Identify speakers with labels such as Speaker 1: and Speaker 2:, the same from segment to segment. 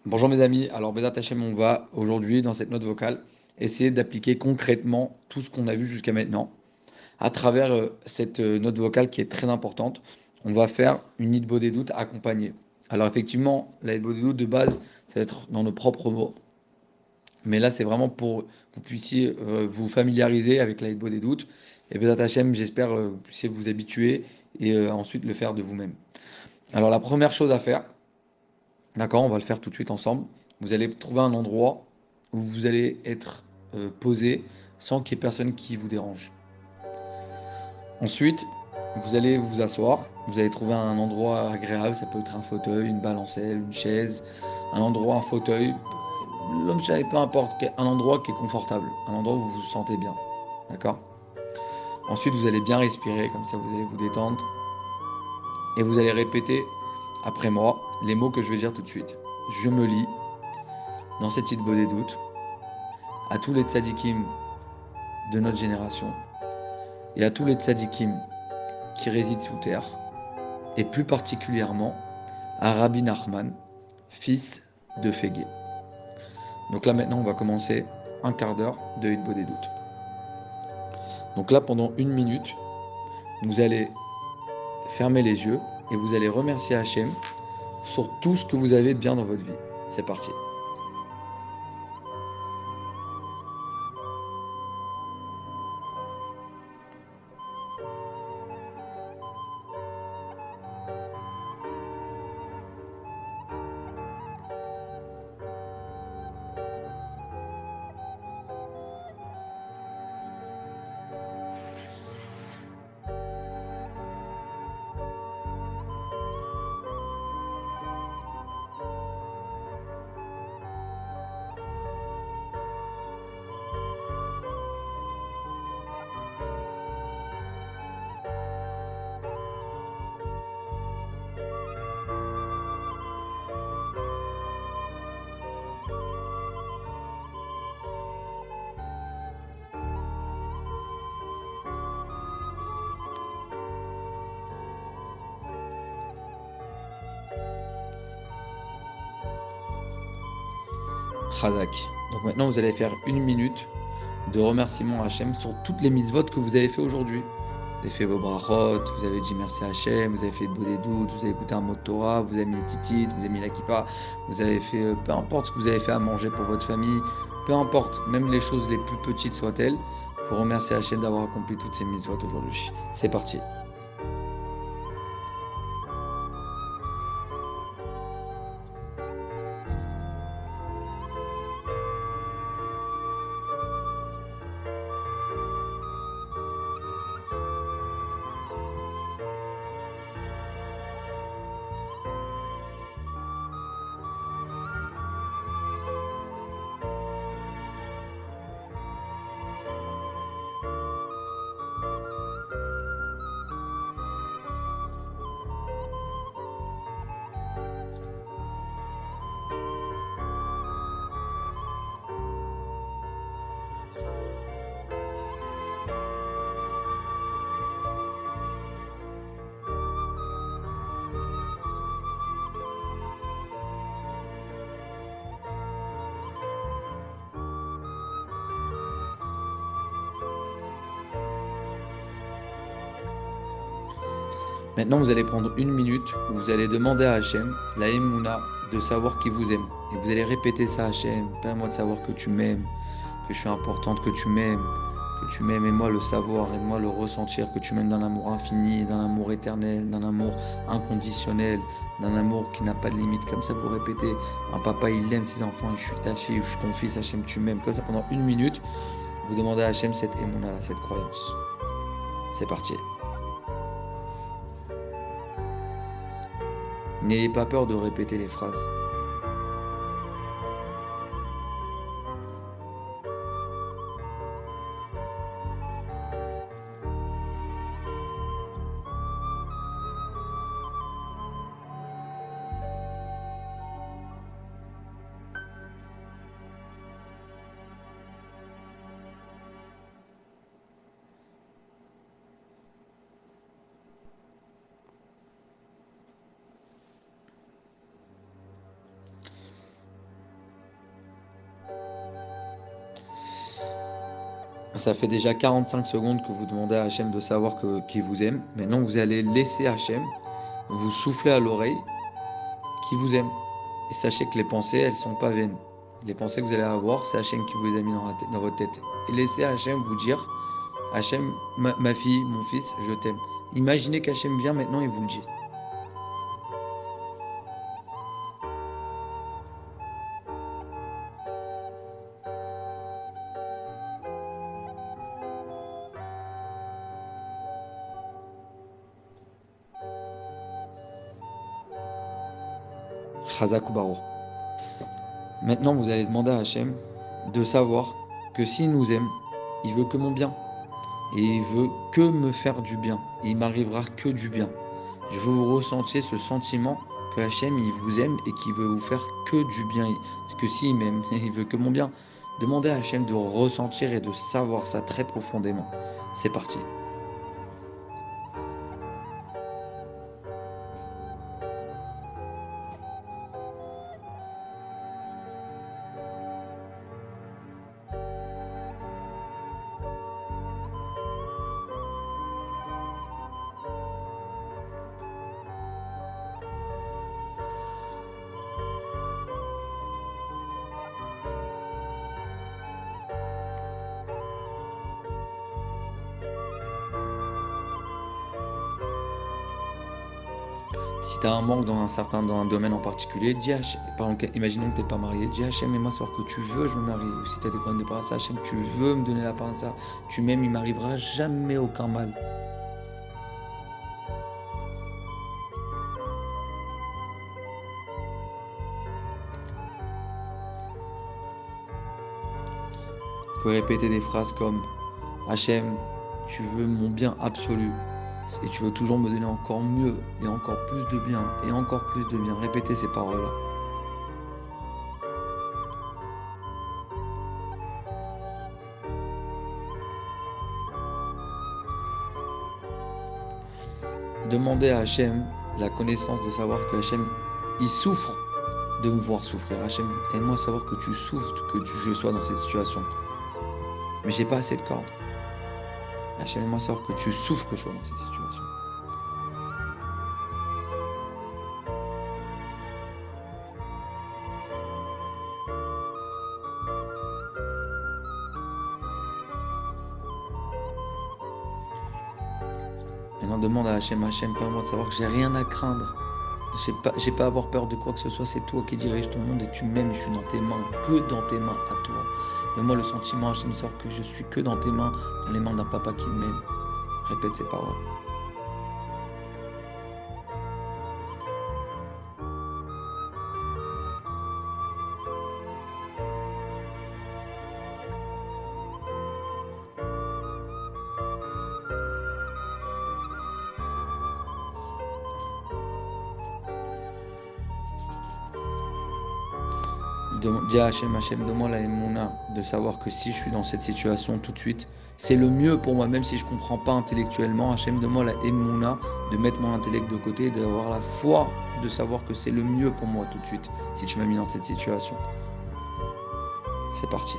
Speaker 1: Bonjour mes amis, alors Bezat Hachem, on va aujourd'hui dans cette note vocale essayer d'appliquer concrètement tout ce qu'on a vu jusqu'à maintenant à travers cette note vocale qui est très importante. On va faire une Hitbo des doutes accompagnée. Alors effectivement, la Hitbo des doutes de base, ça va être dans nos propres mots, mais là c'est vraiment pour que vous puissiez vous familiariser avec la Hitbo des doutes. Et Bezat Hachem, j'espère que vous puissiez vous habituer et ensuite le faire de vous-même. Alors la première chose à faire, d'accord, on va le faire tout de suite ensemble. Vous allez trouver un endroit où vous allez être posé sans qu'il y ait personne qui vous dérange. Ensuite, vous allez vous asseoir. Vous allez trouver un endroit agréable. Ça peut être un fauteuil, une balancelle, une chaise, un endroit, un fauteuil. L'homme chalet, peu importe, un endroit qui est confortable, un endroit où vous vous sentez bien. D'accord. Ensuite, vous allez bien respirer, comme ça vous allez vous détendre. Et vous allez répéter après moi les mots que je vais dire tout de suite. Je me lis dans cette île des doutes à tous les tzadikim de notre génération et à tous les tzadikim qui résident sous terre, et plus particulièrement à Rabbi Nachman, fils de Fégué. Donc là maintenant on va commencer un quart d'heure de Hitbo des doutes. Donc là pendant une minute, vous allez fermer les yeux et vous allez remercier Hachem sur tout ce que vous avez de bien dans votre vie. C'est parti. Chazak. Donc maintenant vous allez faire une minute de remerciement à Hachem sur toutes les mitzvot que vous avez fait aujourd'hui. Vous avez fait vos brachot, vous avez dit merci à Hachem, vous avez fait le beau des doutes, vous avez écouté un mot de Torah, vous avez mis les titites, vous avez mis la kippa, vous avez fait peu importe ce que vous avez fait à manger pour votre famille, peu importe, même les choses les plus petites soient-elles, vous remerciez Hachem d'avoir accompli toutes ces mitzvot aujourd'hui. C'est parti. Maintenant, vous allez prendre une minute où vous allez demander à Hachem, la Emouna, de savoir qui vous aime. Et vous allez répéter ça à Hachem, permets-moi de savoir que tu m'aimes, que je suis importante, que tu m'aimes, aide-moi le savoir, aide-moi le ressentir, que tu m'aimes d'un amour infini, d'un amour éternel, d'un amour inconditionnel, d'un amour qui n'a pas de limite. Comme ça, vous répétez, un papa, il aime ses enfants, je suis ta fille, je suis ton fils, Hachem, tu m'aimes. Comme ça, pendant une minute, vous demandez à Hachem cette Emouna-là, cette croyance. C'est parti. N'ayez pas peur de répéter les phrases. Ça fait déjà 45 secondes que vous demandez à Hachem de savoir qu'il vous aime. Maintenant, vous allez laisser Hachem vous souffler à l'oreille qu'il vous aime. Et sachez que les pensées, elles sont pas vaines. Les pensées que vous allez avoir, c'est Hachem qui vous les a mis dans votre tête. Et laissez Hachem vous dire, Hachem, ma fille, mon fils, je t'aime. Imaginez qu'Hachem vient maintenant et vous le dit. Chazak ou Baruch. Maintenant, vous allez demander à Hachem de savoir que s'il nous aime, il veut que mon bien. Et il veut que me faire du bien. Et il m'arrivera que du bien. Je veux vous ressentir ce sentiment que Hachem, il vous aime et qu'il veut vous faire que du bien. Parce que s'il m'aime, il veut que mon bien. Demandez à Hachem de ressentir et de savoir ça très profondément. C'est parti. Si tu as un manque dans un domaine en particulier, dis Hachem, par exemple, imaginons que tu n'es pas marié, dis Hachem, aime-moi savoir que tu veux, je me marie. Ou si tu as des problèmes de paresse, Hachem, tu veux me donner la paresse, tu m'aimes, il m'arrivera jamais aucun mal. Vous pouvez répéter des phrases comme Hachem, tu veux mon bien absolu. Et tu veux toujours me donner encore mieux et encore plus de bien et encore plus de bien. Répétez ces paroles-là. Demandez à Hachem la connaissance de savoir que Hachem, il souffre de me voir souffrir. Hachem, aide-moi à savoir que tu souffres, que je sois dans cette situation. Mais j'ai pas assez de cordes. Hachem, aide-moi à savoir que tu souffres que je sois dans cette situation. Maintenant, demande à Hachem, permets-moi de savoir que j'ai rien à craindre. J'ai pas à avoir peur de quoi que ce soit, c'est toi qui dirige ton monde et tu m'aimes, je suis dans tes mains, que dans tes mains à toi. Donne-moi le sentiment, Hachem, savoir que je suis que dans tes mains, dans les mains d'un papa qui m'aime. Répète ces paroles. Dis à Hachem, donne-moi la émouna de savoir que si je suis dans cette situation tout de suite, c'est le mieux pour moi, même si je ne comprends pas intellectuellement. Hachem, donne-moi la émouna de mettre mon intellect de côté et d'avoir la foi de savoir que c'est le mieux pour moi tout de suite, si tu m'as mis dans cette situation. C'est parti.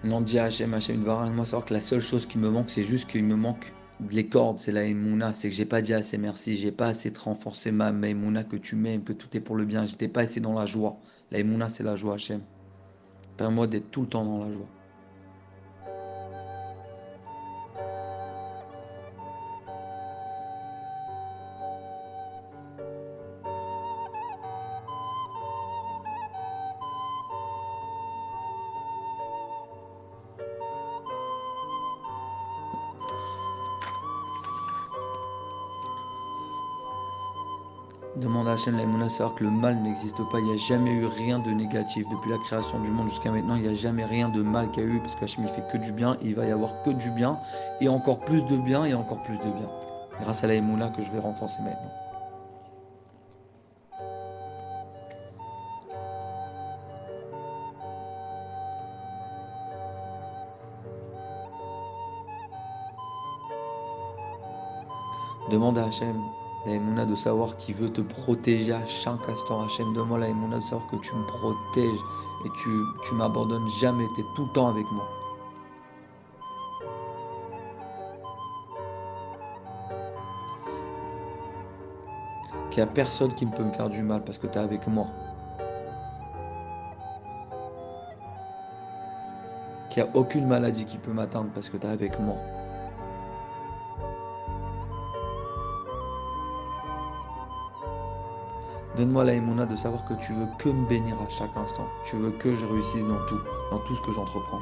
Speaker 1: Non, dis à Hachem, moi savoir que la seule chose qui me manque, c'est juste qu'il me manque les cordes, c'est la Emouna, c'est que j'ai pas dit assez merci, j'ai pas assez renforcé ma Emouna, que tu m'aimes, que tout est pour le bien, j'étais pas assez dans la joie. La Emouna, c'est la joie, Hachem. Permets-moi d'être tout le temps dans la joie. Demande à Hachem, la Emouna, savoir que le mal n'existe pas, il n'y a jamais eu rien de négatif. Depuis la création du monde jusqu'à maintenant, il n'y a jamais rien de mal qu'il y a eu, parce qu'Hachem, il fait que du bien, et il va y avoir que du bien, et encore plus de bien, et encore plus de bien. Grâce à la Emouna que je vais renforcer maintenant. Demande à Hachem, la Emouna, de savoir qu'il veut te protéger à chaque instant. Hachem, demande à la Emouna de savoir que tu me protèges et tu m'abandonnes jamais, tu es tout le temps avec moi. Qu'il n'y a personne qui ne peut me faire du mal parce que tu es avec moi. Qu'il n'y a aucune maladie qui peut m'atteindre parce que tu es avec moi. Donne-moi la Emouna de savoir que tu veux que me bénir à chaque instant. Tu veux que je réussisse dans tout ce que j'entreprends.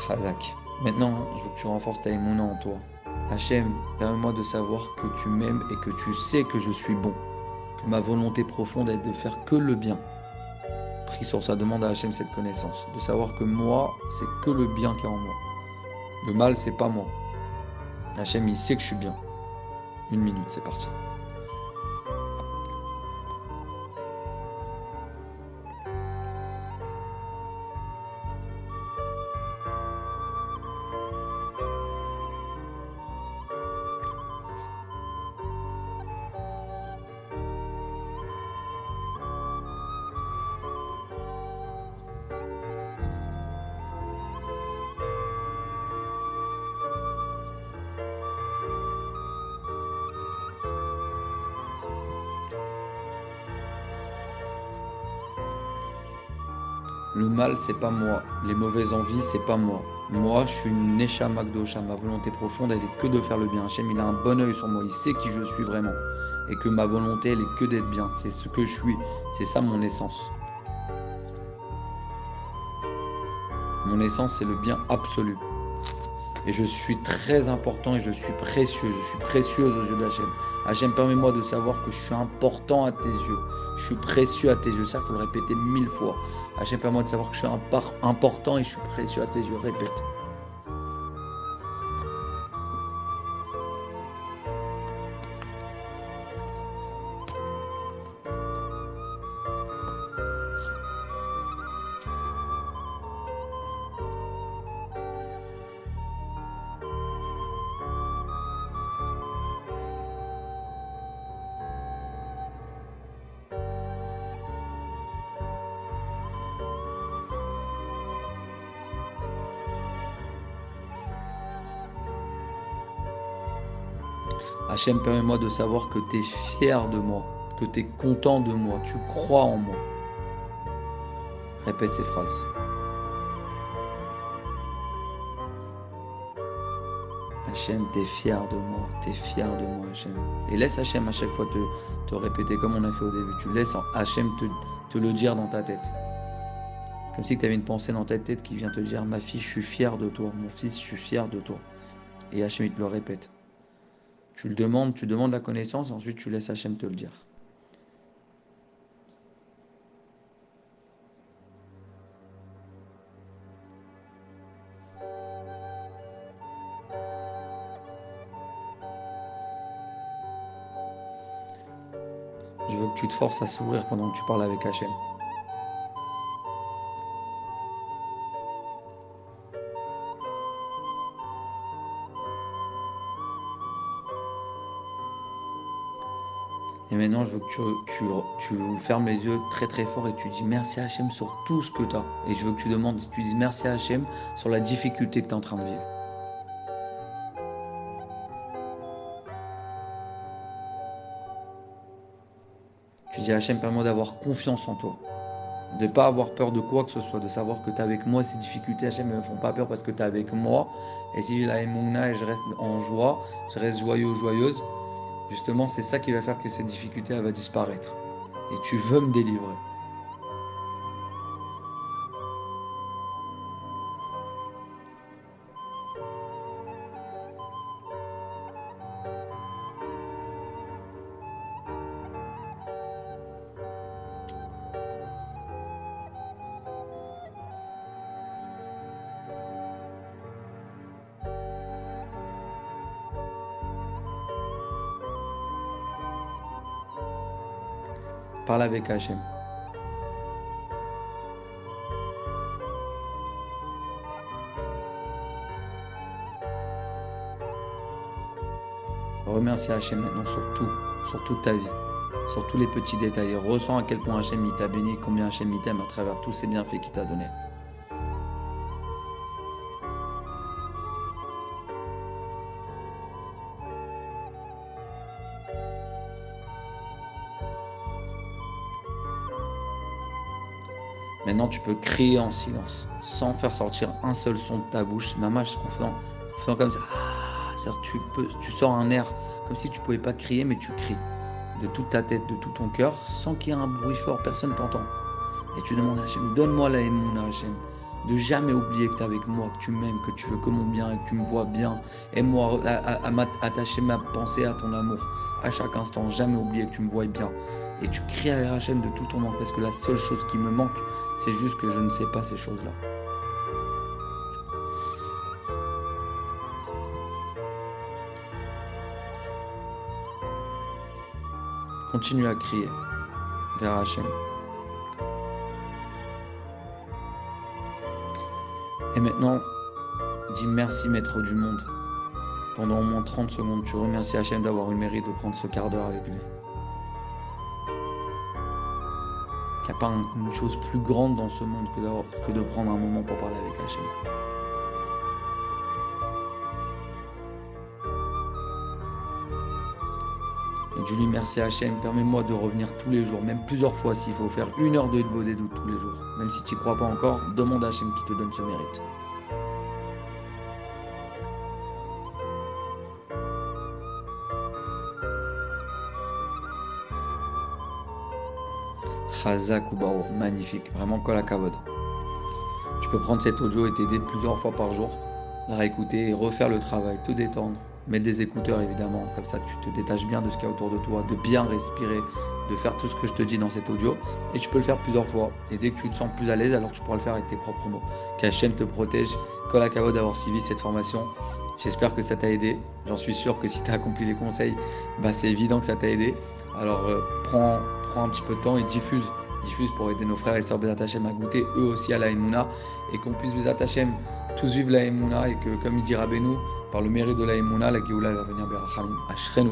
Speaker 1: Chazak. Maintenant, je veux que tu renforces ta Emouna en toi. Hachem, permets-moi de savoir que tu m'aimes et que tu sais que je suis bon. Que ma volonté profonde est de faire que le bien. Prie sur sa demande à Hachem cette connaissance. De savoir que moi, c'est que le bien qui est en moi. Le mal, c'est pas moi. Hachem, il sait que je suis bien. 1 minute, c'est parti. Le mal, c'est pas moi. Les mauvaises envies, c'est pas moi. Moi, je suis une Neshama Kdosha. Ma volonté profonde, elle est que de faire le bien. Hachem, il a un bon œil sur moi. Il sait qui je suis vraiment. Et que ma volonté, elle est que d'être bien. C'est ce que je suis. C'est ça mon essence. Mon essence, c'est le bien absolu. Et je suis très important et je suis précieux. Je suis précieuse aux yeux d'Hachem. Hachem, permets-moi de savoir que je suis important à tes yeux. Je suis précieux à tes yeux. Ça, il faut le répéter 1000 fois. Hachem, permets-moi de savoir que je suis important et je suis précieux à tes yeux. Répète. Hachem, permets-moi de savoir que tu es fier de moi, que tu es content de moi, tu crois en moi. Répète ces phrases. Hachem, tu es fier de moi, tu es fier de moi, Hachem. Et laisse Hachem à chaque fois te répéter comme on a fait au début. Tu laisses Hachem te le dire dans ta tête. Comme si tu avais une pensée dans ta tête qui vient te dire, ma fille, je suis fier de toi, mon fils, je suis fier de toi. Et Hachem, il te le répète. Tu demandes la connaissance, ensuite tu laisses Hachem te le dire. Je veux que tu te forces à sourire pendant que tu parles avec Hachem. Et maintenant, je veux que tu fermes les yeux très très fort et tu dis merci à Hachem sur tout ce que tu as. Et je veux que tu dises merci à Hachem sur la difficulté que tu es en train de vivre. Tu dis Hachem, permets-moi d'avoir confiance en toi. De ne pas avoir peur de quoi que ce soit, de savoir que tu es avec moi. Ces difficultés, Hachem, ne me font pas peur parce que tu es avec moi. Et si j'ai la Emouna et je reste en joie, je reste joyeux ou joyeuse, justement, c'est ça qui va faire que cette difficulté, elle va disparaître. Et tu veux me délivrer. Parle avec Hachem. Remercie Hachem maintenant sur toute ta vie, sur tous les petits détails. Et ressens à quel point Hachem il t'a béni, combien Hachem il t'aime à travers tous ces bienfaits qu'il t'a donnés. Maintenant, tu peux crier en silence, sans faire sortir un seul son de ta bouche. Mamash, en faisant comme ça. C'est-à-dire tu sors un air comme si tu ne pouvais pas crier, mais tu cries de toute ta tête, de tout ton cœur, sans qu'il y ait un bruit fort, personne t'entend. Et tu demandes à Hachem, donne-moi la émouna, Hachem, de jamais oublier que tu es avec moi, que tu m'aimes, que tu veux que mon bien et que tu me vois bien. Aime-moi à attacher ma pensée à ton amour à chaque instant, jamais oublier que tu me vois bien. Et tu cries à Hachem de tout ton manque, parce que la seule chose qui me manque, c'est juste que je ne sais pas ces choses-là. Continue à crier vers Hachem. Et maintenant, dis merci maître du monde. Pendant au moins 30 secondes, tu remercies Hachem d'avoir eu le mérite de prendre ce quart d'heure avec lui. Il n'y a pas une chose plus grande dans ce monde que de prendre un moment pour parler avec Hachem. Et dis-lui merci Hachem, permets-moi de revenir tous les jours, même plusieurs fois s'il faut faire 1 heure de Hitbod des doutes tous les jours. Même si tu n'y crois pas encore, demande à Hachem qui te donne ce mérite. Chazak ou Baor, magnifique, vraiment kol hakavod. Tu peux prendre cet audio et t'aider plusieurs fois par jour, la réécouter et refaire le travail, te détendre, mettre des écouteurs évidemment, comme ça tu te détaches bien de ce qu'il y a autour de toi, de bien respirer, de faire tout ce que je te dis dans cet audio, et tu peux le faire plusieurs fois, et dès que tu te sens plus à l'aise, alors tu pourras le faire avec tes propres mots. Qu'Hachem te protège, kol hakavod d'avoir suivi cette formation, j'espère que ça t'a aidé, j'en suis sûr que si tu as accompli les conseils, c'est évident que ça t'a aidé, alors prends un petit peu de temps et diffuse pour aider nos frères et sœurs Bezat Hachem à goûter eux aussi à la Emouna, et qu'on puisse Bezat Hachem tous vivre la Emouna, et que comme il dit Rabbeinu, par le mérite de la Emouna, la Géoula va venir Berachamim. Ashrenu.